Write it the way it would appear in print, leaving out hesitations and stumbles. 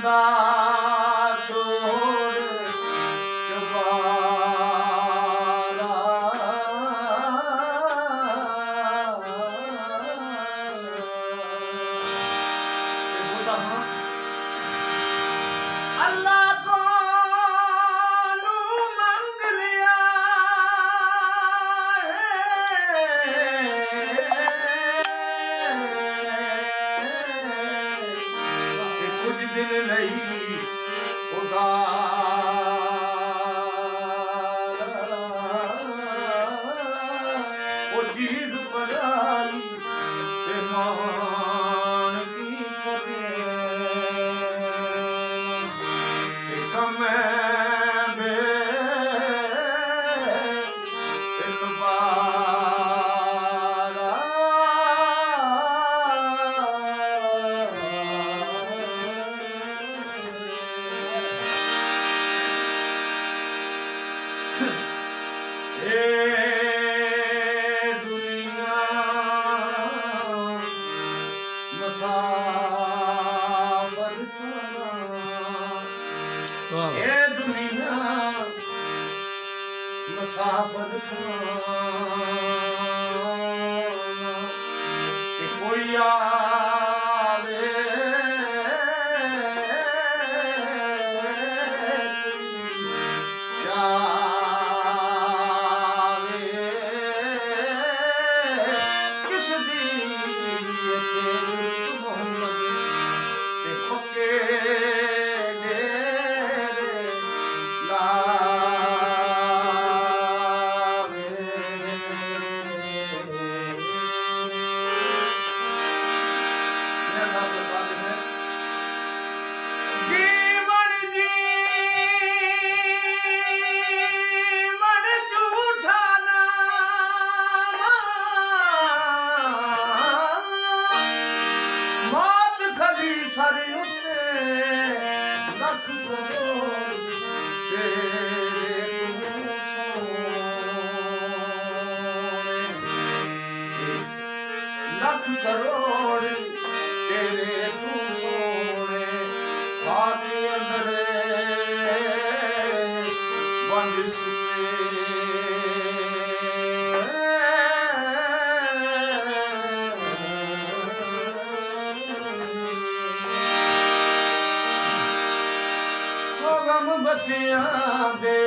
बंदा छोड़ चुबारा अल्लाह को मंग लिया कुछ दिन नहीं वो चीज बनाई ते मान की कमे बे इतबारा ये दुनिया मुसाफिर कि कोई आवे जावे किस दी मोहम्मद के पक्के सारे उत्ते लख करोड़ तेरे तू सोने खाके अंदरे बंद बच्चियां दे